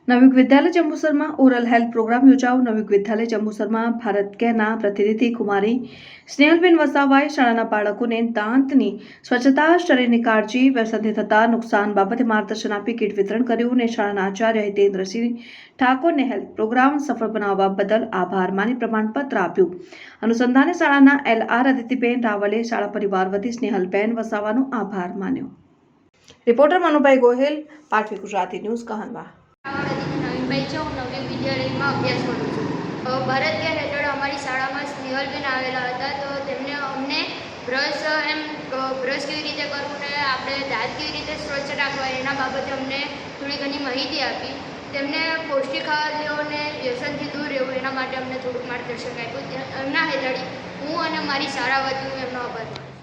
નવયુગ વિદ્યાલય જંબુસરમાં oral health programme યોજાયો। નવયુગ વિદ્યાલય જંબુસરમાં ભારત કેરના પ્રતિનિધિ કુમારી સ્નેહલબેન વસાવાએ શાળાના બાળકોને દાંતની સ્વચ્છતા, શરીરની કાળજી, વ્યસનથી થતા નુકસાન બાબતે માર્ગદર્શન આપી કીટ વિતરણ કર્યું અને શાળાના આચાર્ય હિતેન્દ્રસિંહ ઠાકોરને હેલ્થ પ્રોગ્રામ સફળ બનાવવા બદલ આભાર માની પ્રમાણપત્ર આપ્યું। અનુસંધાને શાળાના LR અદિતિબેન રાવલે શાળા પરિવાર વતી સ્નેહલબેન વસાવાનો આભાર માન્યો। રિપોર્ટર મનુભાઈ ગોહિલ, પાટવી ગુજરાતી ન્યૂઝ, કહાનવા। નવીનભાઈ છે, હું નવયુગ વિદ્યાલયમાં અભ્યાસ કરું છું। ભારત કેર હેઠળ અમારી શાળામાં સ્નેહલબેન આવેલા હતા, તો તેમને અમને બ્રશ કેવી રીતે કરવું ને આપણે દાંત કેવી રીતે સ્વચ્છ રાખવા એના બાબતે અમને થોડી ઘણી માહિતી આપી। તેમને પૌષ્ટિક આહાર લેવો અને વ્યસનથી દૂર રહેવું એના માટે અમને થોડુંક માર્ગદર્શન આપ્યું। એમના હેઠળ હું અને મારી શાળા વતી હું એમનો આભાર માનું છું।